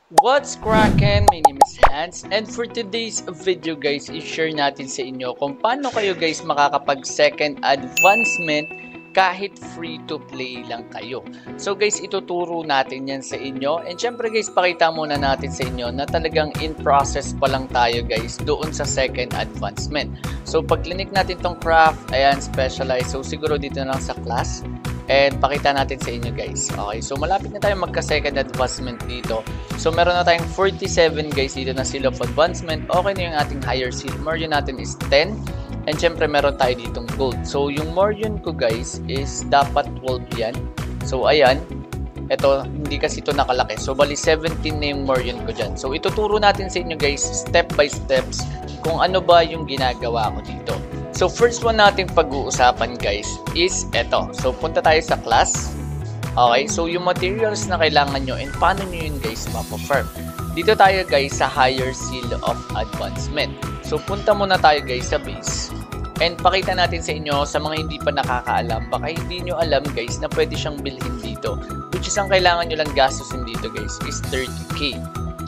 What's crackin'? My name is Hans, and for today's video guys, i-share natin sa inyo kung paano kayo guys makakapag second advancement kahit free to play lang kayo. So guys, ituturo natin yan sa inyo, and syempre guys, pakita muna natin sa inyo na talagang in process pa lang tayo guys doon sa second advancement. So pag clinic natin tong craft, ayan, specialize, so siguro dito na lang sa class. And pakita natin sa inyo guys. Okay, so malapit na tayo magka-second advancement dito. So meron na tayong 47 guys dito na seal of advancement. Okay na yung ating higher seal. Morion natin is 10. And syempre meron tayo ditong gold. So yung Morion ko guys is dapat 12 yan. So ayan. Ito, hindi kasi ito nakalaki. So bali 17 na yung Morion ko dyan. So ituturo natin sa inyo guys step by steps kung ano ba yung ginagawa ko dito. So first one nating pag-uusapan guys is eto. So punta tayo sa class. Okay, so yung materials na kailangan nyo and paano nyo yun guys mapa-farm. Dito tayo guys sa higher seal of advancement. So punta muna tayo guys sa base. And pakita natin sa inyo sa mga hindi pa nakakaalam. Baka hindi nyo alam guys na pwede siyang bilhin dito. Which is ang kailangan nyo lang gastusin dito guys is 30k.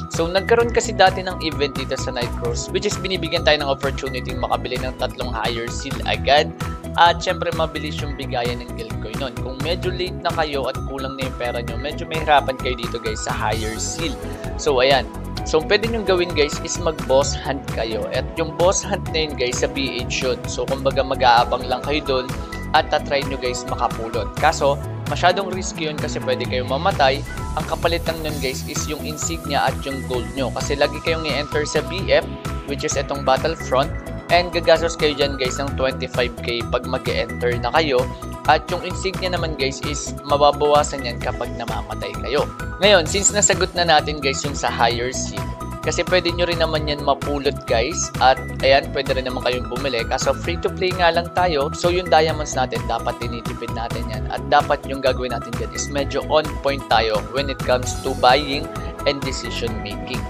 So, nagkaroon kasi dati ng event dito sa Nightcross, which is binibigyan tayo ng opportunity makabili ng 3 higher seal agad. At syempre, mabilis yung bigayan ng guild coin nun. Kung medyo late na kayo at kulang na yung pera nyo, medyo mahirapan kayo dito guys sa higher seal. So, ayan. So, pwede nyo gawin guys is mag-boss hunt kayo. At yung boss hunt na yun guys sa BH yun. So, kumbaga mag-aabang lang kayo doon at tatry nyo guys makapulot. Kaso, masyadong risky yun kasi pwede kayong mamatay. Ang kapalit lang nun guys is yung insignia at yung gold nyo. Kasi lagi kayong i-enter sa BF, which is itong Battlefront. And gagastos kayo dyan guys ng 25k pag mag-enter na kayo. At yung insignia naman guys is mababawasan yan kapag namamatay kayo. Ngayon, since nasagot na natin guys yung sa higher seal, kasi pwede nyo rin naman yan mapulot guys. At ayan, pwede rin naman kayong bumili. Kaso free to play nga lang tayo. So yung diamonds natin, dapat tinitipid natin yan. At dapat yung gagawin natin dyan is medyo on point tayo when it comes to buying and decision making.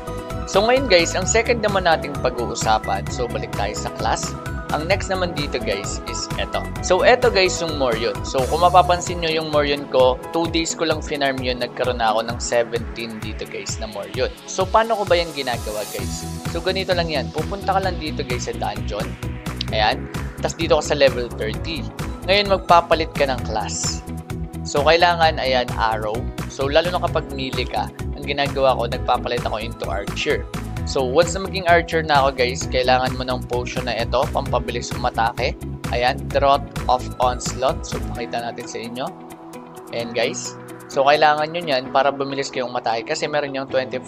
So ngayon guys, ang second naman nating pag-uusapan. So balik tayo sa class. Ang next naman dito guys is eto. So eto guys yung Morion. So kung mapapansin nyo yung Morion ko, 2 days ko lang finarm yun, nagkaroon na ako ng 17 dito guys na Morion. So paano ko ba yan ginagawa guys? So ganito lang yan. Pupunta ka lang dito guys sa dungeon. Ayan. Tapos dito ka sa level 30. Ngayon magpapalit ka ng class. So kailangan ayan arrow. So lalo na kapag melee ka, ang ginagawa ko, nagpapalit ako into archer. So, once na maging archer na ako guys, kailangan mo ng potion na ito, pampabilis umatake. Ayan, Drought of Onslaught. So, pakita natin sa inyo. Ayan guys. So, kailangan nyo yan para bumilis kayong umatake kasi meron yung 20%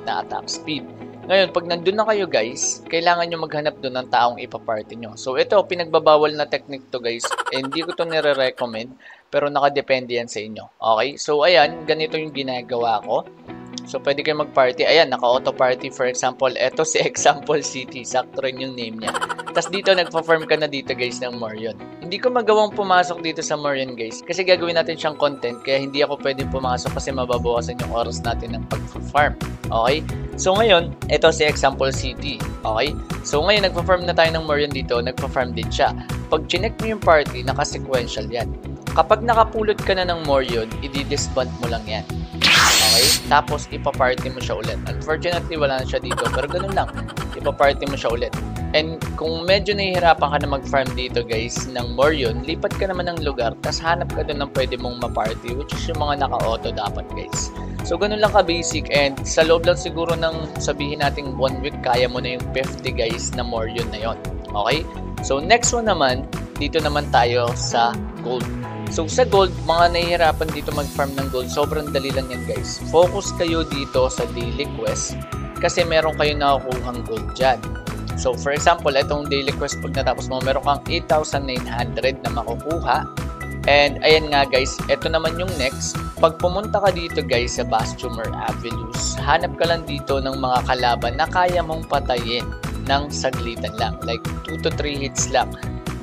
na attack speed. Ngayon, pag nandun na kayo guys, kailangan nyo maghanap doon ng taong ipaparty nyo. So, ito, pinagbabawal na technique to guys. Hindi ko to nire-recommend, pero nakadepende yan sa inyo. Okay? So, ayan, ganito yung ginagawa ko. So, pwede kayo mag-party. Ayan, naka-auto party. For example, eto si Example City. Sakto rin yung name niya. Tapos dito, nagpa-farm ka na dito guys ng Morion. Hindi ko magawang pumasok dito sa Morion guys. Kasi gagawin natin siyang content. Kaya hindi ako pwedeng pumasok kasi mababawasan yung oras natin ng pag-farm. Okay? So, ngayon, eto si Example City. Okay? So, ngayon, nagpa-farm na tayo ng Morion dito. Nagpa-farm din siya. Pag chinek mo yung party, naka-sequential yan. Kapag nakapulot ka na ng Morion, i-disband mo lang yan. Okay? Tapos, ipaparty mo siya ulit. Unfortunately, wala na siya dito. Pero ganun lang. Ipaparty mo siya ulit. And kung medyo nahihirapan ka na mag-farm dito, guys, ng Morion, lipat ka naman ng lugar. Tapos, hanap ka doon ng pwede mong ma-party, which is yung mga naka-auto dapat, guys. So, ganun lang ka-basic. And sa loob lang siguro ng sabihin nating 1 week, kaya mo na yung 50, guys, na Morion na yon. Okay? So, next one naman, dito naman tayo sa gold. So, sa gold, mga nahihirapan dito mag-farm ng gold, sobrang dali lang yan guys. Focus kayo dito sa daily quest kasi meron kayo nakukuhang gold dyan. So, for example, itong daily quest pag natapos mo, meron kang 8,900 na makukuha. And, ayan nga guys, ito naman yung next. Pag pumunta ka dito guys sa Bastumer Avenues, hanap ka lang dito ng mga kalaban na kaya mong patayin ng saglitan lang. Like, 2 to 3 hits lang.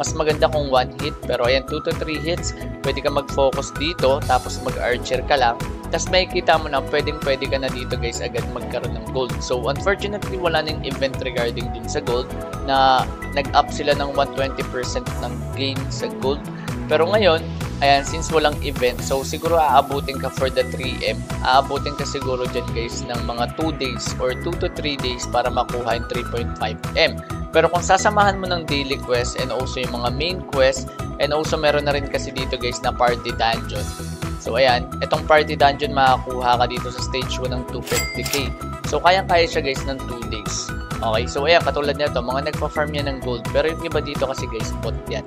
Mas maganda kung 1 hit, pero ayan, 2 to 3 hits, pwede ka mag-focus dito, tapos mag-archer ka lang, tapos makikita mo na pwede ka na dito guys agad magkaroon ng gold. So, unfortunately, wala nang event regarding din sa gold, na nag-up sila ng 120% ng gain sa gold. Pero ngayon, Ayan, since walang event, so siguro aabutin ka for the 3M. Aabutin ka siguro dyan guys ng mga 2 days or 2 to 3 days para makuha yung 3.5M. Pero kung sasamahan mo ng daily quest and also yung mga main quest, and also meron na rin kasi dito guys na party dungeon. So ayan, itong party dungeon makakuha ka dito sa stage 1 ng 250k. So kayang-kaya siya guys ng 2 days. Okay, so ayan, katulad nito, mga nagpa-farm yan ng gold. Pero yung iba dito kasi guys, bot yan.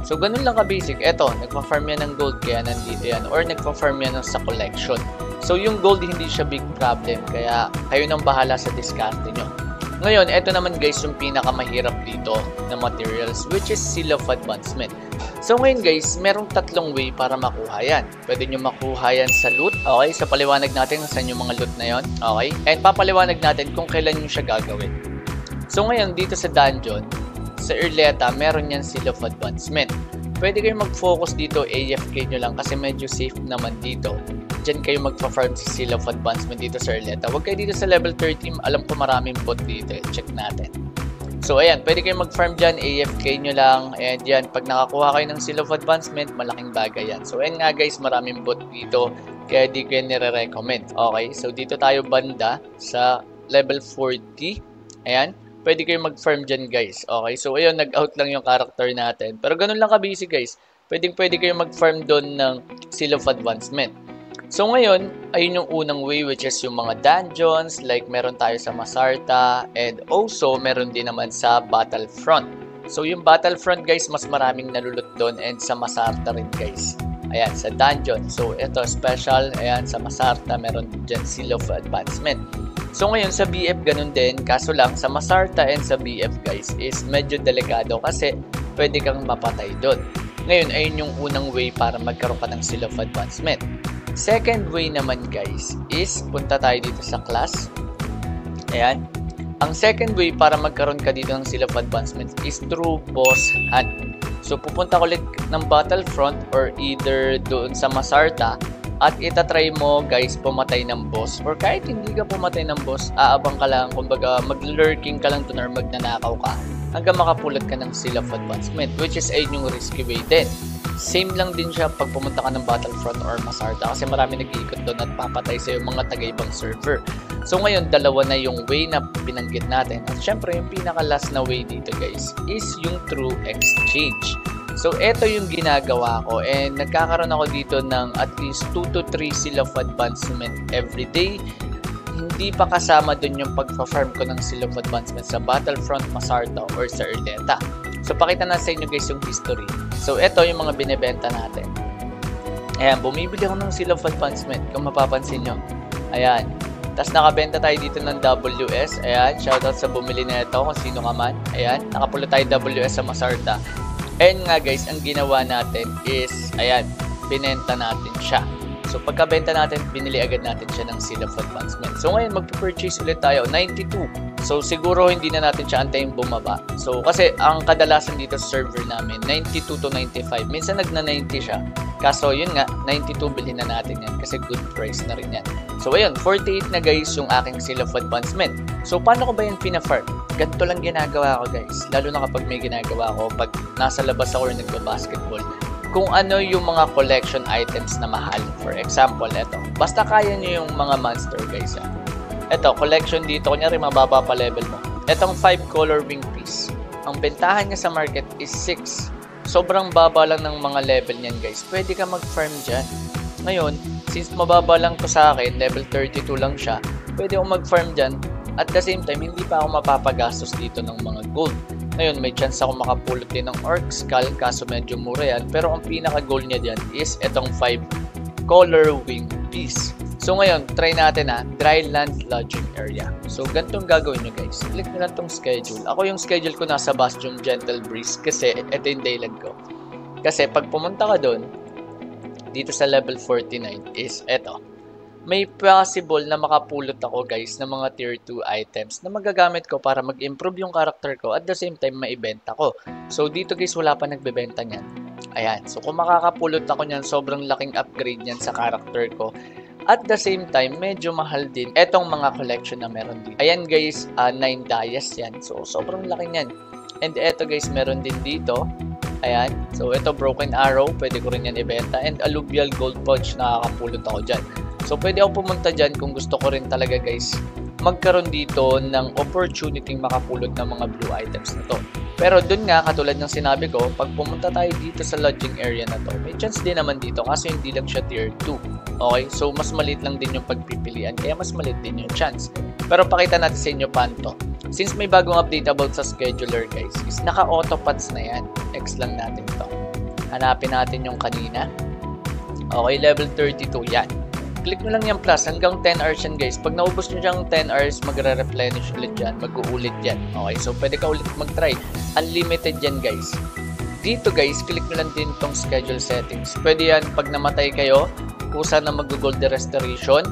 So, ganun lang ka-basic. Eto, nagpa-farm yan ng gold kaya nandito yan. Or nagpa-farm yan sa collection. So, yung gold hindi siya big problem. Kaya, kayo nang bahala sa discarte nyo. Ngayon, eto naman guys yung pinakamahirap dito na materials, which is Seal of Advancement. So, ngayon guys, merong tatlong way para makuha yan. Pwede nyo makuha yan sa loot. Okay, so paliwanag natin kung saan yung mga loot na yon. Okay, and papaliwanag natin kung kailan nyo siya gagawin. So, ngayon, dito sa dungeon, sa Erleta, meron yan Seal of Advancement. Pwede kayo mag-focus dito, AFK nyo lang kasi medyo safe naman dito. Diyan kayo magpa-farm sa Seal of Advancement dito sa Erleta. Huwag kayo dito sa level 13, alam ko maraming bot dito. Check natin. So, ayan, pwede kayo mag-farm dyan, AFK nyo lang. And yan, pag nakakuha kayo ng Seal of Advancement, malaking bagay yan. So, ayan nga guys, maraming bot dito. Kaya di ko yan nire-recommend. Okay, so dito tayo banda sa level 40. Ayan. Pwede kayo mag-farm dyan guys. Okay, so ayun, nag-out lang yung character natin. Pero ganun lang ka-basic guys. Pwede kayo mag-farm doon ng Seal of Advancement. So ngayon, ayun yung unang way which is yung mga dungeons. Like meron tayo sa Masarta. And also, meron din naman sa Battlefront. So yung Battlefront guys, mas maraming nalulot doon. And sa Masarta rin guys. Ayan, sa dungeon. So ito, special. Ayan, sa Masarta, meron dyan Seal of Advancement. So ngayon sa BF ganun din, kaso lang sa Masarta and sa BF guys is medyo delikado kasi pwede kang mapatay doon. Ngayon ayun yung unang way para magkaroon ka ng Seal of Advancement. Second way naman guys is punta tayo dito sa class. Ayan. Ang second way para magkaroon ka dito ng Seal of Advancement is through boss hunt. So pupunta ko ulit ng Battlefront or either doon sa Masarta. At itatry mo guys pumatay ng boss. Or kahit hindi ka pumatay ng boss, aabang ka lang, kumbaga mag-lurking ka lang dun or magnanakaw ka hanggang makapulot ka ng Seal of Advancement, which is ayun yung risky way din. Same lang din siya pag pumunta ka ng Battlefront or Masarta kasi marami nag-iikot doon at papatay sa'yo mga taga-ibang server. So ngayon, dalawa na yung way na binanggit natin. At syempre, yung pinaka-last na way dito guys is yung through exchange. So, eto yung ginagawa ko and nagkakaroon ako dito ng at least 2 to 3 Seal of Advancement every day. Hindi pa kasama dun yung pagpa-farm ko ng Seal of Advancement sa Battlefront, Masarta, or sa Erleta. So, pakita na sa inyo guys yung history. So, eto yung mga binibenta natin. Ayan, bumibili ako ng Seal of Advancement kung mapapansin nyo. Ayan. Tapos nakabenta tayo dito ng WS. Ayan, shoutout sa bumili na ito kung sino ka man. Ayan, nakapulo tayo WS sa Masarta. And nga guys, ang ginawa natin is, ayan, binenta natin siya. So pagkabenta natin, binili agad natin siya ng Seal of Advancement. So ngayon, magpupurchase ulit tayo, 92. So siguro hindi na natin siya antayin bumaba. So kasi ang kadalasan dito sa server namin, 92 to 95. Minsan nagna-90 siya. Kaso yun nga, 92 bilhin na natin yan kasi good price na rin yan. So ayun, 48 na guys yung aking Seal of Advancement. So paano ko ba yan pina-farm? Ganito lang ginagawa ko guys. Lalo na kapag may ginagawa ko, pag nasa labas ako or nagba-basketball. Kung ano yung mga collection items na mahal. For example, eto. Basta kaya nyo yung mga monster guys. Eto, collection dito. Kunyari, mababa pa level mo. Etong 5 color wing piece. Ang bentahan niya sa market is 6. Sobrang baba lang ng mga level niyan guys. Pwede ka mag-farm dyan. Ngayon, since mababa lang to sa akin, level 32 lang siya, pwede akong mag-farm dyan. At the same time, hindi pa ako mapapagastos dito ng mga gold. Ngayon, may chance ako makapulot din ng Orc Skull, kaso medyo mura yan. Pero ang pinaka-goal niya dyan is itong 5 color wing piece. So ngayon, try natin Dryland Lodging Area. So ganitong gagawin nyo guys. Click nyo lang itong schedule. Ako yung schedule ko nasa Bastion Gentle Breeze kasi ito yung dayland ko. Kasi pag pumunta ka doon, dito sa level 49 is ito. May possible na makapulot ako guys ng mga tier 2 items na magagamit ko para mag-improve yung character ko at the same time maibenta ko. So dito guys wala pa nagbebenta niyan. Ayan. So kung makakapulot ako niyan, sobrang laking upgrade niyan sa character ko. At the same time, medyo mahal din etong mga collection na meron dito. Ayan guys, 9 dias yan. So sobrang laki niyan. And eto guys, meron din dito. Ayan. So, ito Broken Arrow. Pwede ko rin yan ibenta. And Alluvial Gold Pouch, nakakapulot ako dyan. So, pwede ako pumunta dyan kung gusto ko rin talaga guys magkaroon dito ng opportunity makapulot ng mga blue items na to. Pero dun nga, katulad ng sinabi ko, pag pumunta tayo dito sa lodging area na to, may chance din naman dito kasi hindi lang siya tier 2. Okay? So, mas maliit lang din yung pagpipilian, kaya mas maliit din yung chance. Pero pakita natin sa inyo paano to. Since may bagong update about sa scheduler guys, is naka-autopods na yan. X lang natin to. Hanapin natin yung kanina. Okay, level 32 yan. Click nyo lang yung plus hanggang 10 hours yan guys. Pag naubos nyo yung 10 hours, magre-replenish ulit yan. Mag-uulit yan. Okay, so pwede ka ulit mag-try. Unlimited yan guys. Dito guys, click nyo lang din itong schedule settings. Pwede yan pag namatay kayo, kusa na mag-gold restoration.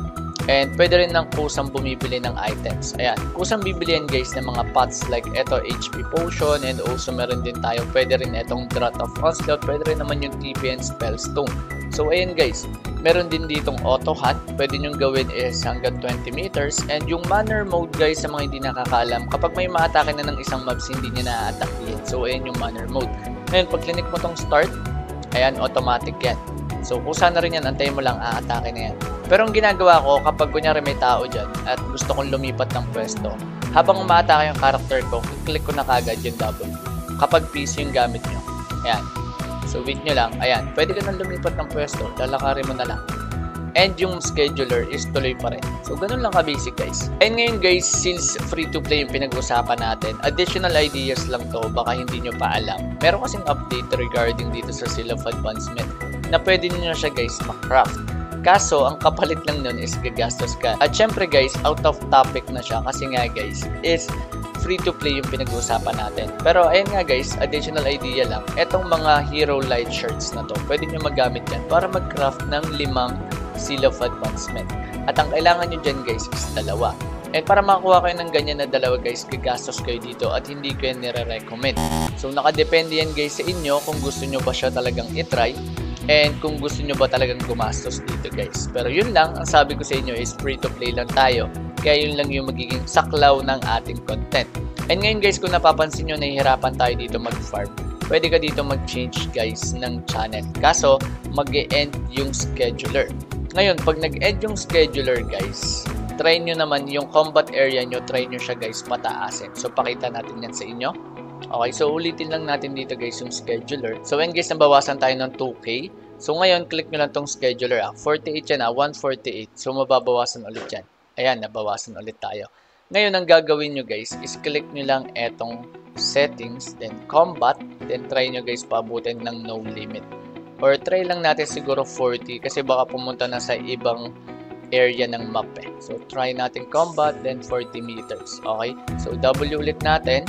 And pwede rin ng kusang bumibili ng items. Ayan, kusang bibili yan guys ng mga pots like eto HP potion and also meron din tayo. Pwede rin etong Drought of Onslaught. Pwede rin naman yung TP and Spellstone. So ayan guys, meron din ditong auto hunt. Pwede nyong gawin is hanggang 20 meters. And yung manner mode guys, sa mga hindi nakakaalam, kapag may maatake na ng isang mobs, hindi nyo na-attack. So ayan yung manner mode. Ngayon, pag click mo tong start, ayan, automatic yan. So kung saan na rin yan, antayin mo lang, aatake na yan. Pero ang ginagawa ko, kapag kunyari may tao dyan at gusto kong lumipat ng pwesto, habang umaatake yung character ko, click ko na kagad yung W. Kapag PC yung gamit nyo. Ayan. So wait nyo lang. Ayan. Pwede ka nang lumipat ng pwesto. Lalakarin mo na lang. And yung scheduler is tuloy pa rin. So ganun lang ka-basic guys. And ngayon guys, since free to play yung pinag-usapan natin, additional ideas lang to, baka hindi nyo pa alam. Meron kasing update regarding dito sa Seal of Advancement na pwede nyo siya guys ma-craft. Kaso, ang kapalit lang nun is gagastos ka. At syempre guys, out of topic na siya kasi nga guys, is free to play yung pinag-uusapan natin. Pero ayun nga guys, additional idea lang. Etong mga hero light shirts na to, pwede nyo magamit yan para mag-craft ng 5 Seal of Advancement. At ang kailangan nyo dyan guys is 2. And para makakuha kayo ng ganyan na 2 guys, gagastos kayo dito at hindi ko yan nire-recommend. So nakadepende yan guys sa inyo kung gusto nyo ba siya talagang itry. And kung gusto nyo ba talagang gumastos dito guys. Pero yun lang, ang sabi ko sa inyo is free to play lang tayo. Kaya yun lang yung magiging saklaw ng ating content. And ngayon guys, kung napapansin nyo, nahihirapan tayo dito mag-farm. Pwede ka dito mag-change guys ng channel. Kaso, mag-e-end yung scheduler. Ngayon, pag nag-end yung scheduler guys, try nyo naman yung combat area nyo, try nyo siya guys pataasin. So, pakita natin yan sa inyo. Okay, so ulitin lang natin dito guys yung scheduler. So when guys, nabawasan tayo ng 2K. So ngayon, click nyo lang tong scheduler. 48 yan 148. So mababawasan ulit yan. Ayan, nabawasan ulit tayo. Ngayon, ang gagawin nyo guys is click nyo lang etong settings, then combat, then try nyo guys paabutin ng no limit. Or try lang natin siguro 40 kasi baka pumunta na sa ibang area ng map eh. So try natin combat, then 40 meters. Okay, so W ulit natin.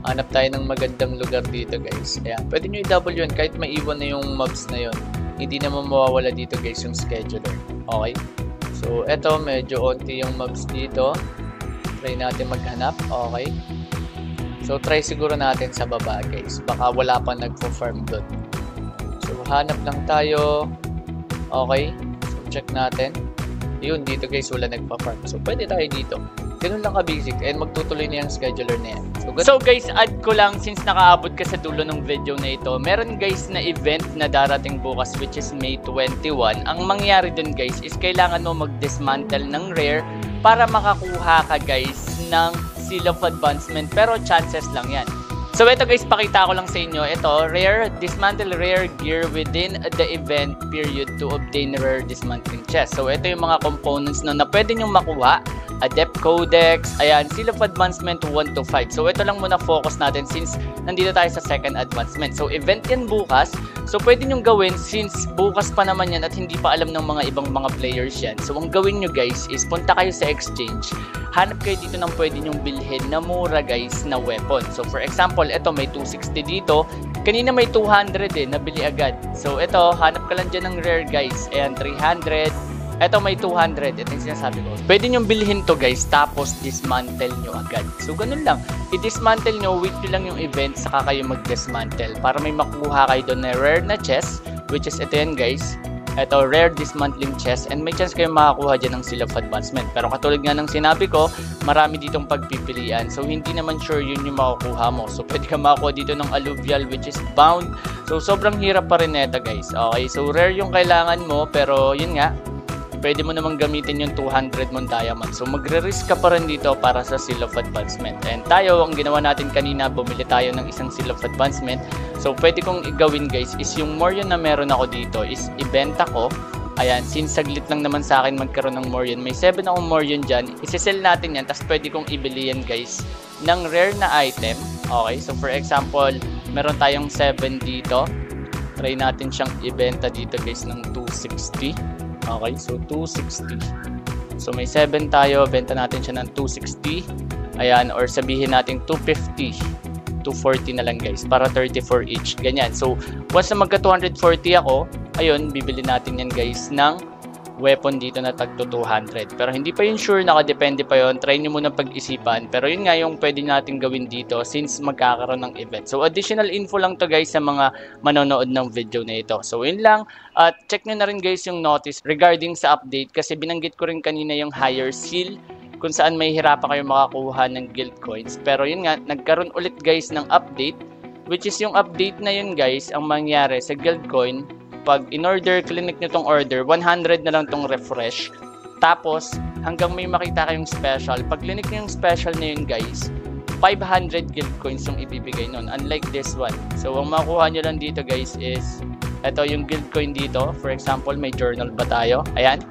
Hanap tayo ng magandang lugar dito guys. Ayan. Pwede nyo i-W yun kahit maiwan na yung mobs na yun. Hindi naman mawawala dito guys yung scheduler. Okay. So eto medyo onti yung mobs dito. Try natin maghanap. Okay. So try siguro natin sa baba guys. Baka wala pa nagpo-farm doon. So hanap lang tayo. Okay. So check natin. Yun dito guys wala nagpa-farm. So pwede tayo dito. Ganun lang ka-basic and magtutuloy na yung scheduler na yan. So guys, add ko lang since nakaabot ka sa dulo ng video na ito. Meron guys na event na darating bukas which is May 21. Ang mangyari dun guys is kailangan mo mag-dismantle ng rare para makakuha ka guys ng Seal of Advancement. Pero chances lang yan. So ito guys, pakita ko lang sa inyo. Ito, rare, dismantle rare gear within the event period to obtain rare dismantling chest. So ito yung mga components na pwede nyong makuha. Adept Codex, ayan, Seal of Advancement 1 to 5. So ito lang muna focus natin since nandito tayo sa second advancement. So event yan bukas. So pwede nyong gawin since bukas pa naman yan at hindi pa alam ng mga ibang mga players yan. So ang gawin nyo guys is punta kayo sa exchange. Hanap kayo dito ng pwede nyong bilhin na mura guys na weapon. So for example, ito may 260 dito. Kanina may 200 nabili agad. So ito, hanap ka lang dyan ng rare guys. Ayan, 300. Ito may 200. Ito yung sinasabi ko. Pwede nyo bilhin to guys. Tapos dismantle nyo agad. So ganun lang. I-dismantle nyo. Wait nyo lang yung event. Saka kayo mag-dismantle. Para may makuha kayo doon na rare na chest. Which is ito yan guys. Ito, rare dismantling chest, and may chance kayo makakuha dyan ng Seal of Advancement. Pero katulad nga ng sinabi ko, marami ditong pagpipilian. So, hindi naman sure yun yung makukuha mo. So, pwede ka makakuha dito ng Alluvial, which is bound. So, sobrang hirap pa rin neta, guys. Okay, so rare yung kailangan mo, pero yun nga, pwede mo namang gamitin yung 200 mong diamond. So, magre-risk ka pa rin dito para sa Seal of Advancement. And tayo, ang ginawa natin kanina, bumili tayo ng isang Seal of Advancement. So, pwede kong igawin, guys, is yung Morion na meron ako dito is ibenta ko. Ayan, since saglit lang naman sa akin magkaroon ng Morion. May 7 akong Morion dyan. Isisell natin yan, tapos pwede kong ibili yan, guys, ng rare na item. Okay, so for example, meron tayong 7 dito. Try natin siyang ibenta dito, guys, ng 260. Okay, so 260. So may 7 tayo, benta natin siya ng 260. Ayan, or sabihin natin 250. 240 na lang, guys, para 34 each. Ganyan. So once na magka 240 ako, ayun, bibili natin yan, guys, ng weapon dito na tagto 200. Pero hindi pa yun sure, nakadepende pa yun. Try nyo muna pag-isipan. Pero yun nga yung pwede natin gawin dito since magkakaroon ng event. So additional info lang to, guys, sa mga manonood ng video na ito. So yun lang. At check nyo na rin, guys, yung notice regarding sa update kasi binanggit ko rin kanina yung higher seal kung saan may hirapan kayo makakuha ng guild coins. Pero yun nga, nagkaroon ulit, guys, ng update, which is yung update na yun, guys, ang mangyari sa guild coin. Pag in-order, clinic nyo tong order, 100 na lang tong refresh. Tapos, hanggang may makita kayong special. Pag clinic nyo yung special na yun, guys, 500 guild coins yung ibibigay nun. Unlike this one. So, ang makuha nyo lang dito, guys, is ito yung guild coin dito. For example, may journal ba tayo? Ayan.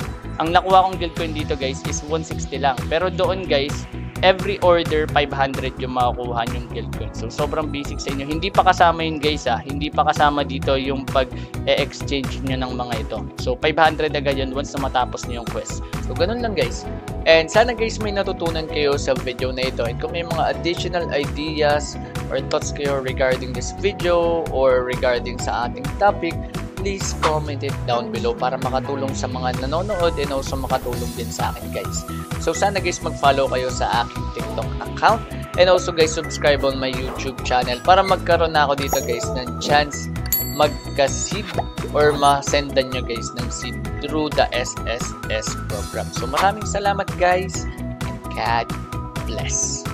Ang nakuha kong guild coin dito, guys, is 160 lang. Pero doon, guys, every order 500 yung makukuha yung guild coin. So sobrang basic sa inyo. Hindi pa kasama yun, guys, ha. Hindi pa kasama dito yung pag-exchange nyo ng mga ito. So 500 agad yun once na matapos nyo yung quest. So ganun lang, guys. And sana, guys, may natutunan kayo sa video na ito. And kung may mga additional ideas or thoughts kayo regarding this video or regarding sa ating topic, please comment it down below para makatulong sa mga nanonood and also makatulong din sa akin, guys. So sana, guys, mag-follow kayo sa aking TikTok account and also, guys, subscribe on my YouTube channel para magkaroon na ako dito, guys, ng chance magka-seed or ma-sendan nyo, guys, ng seed through the SSS program. So maraming salamat, guys, and God bless.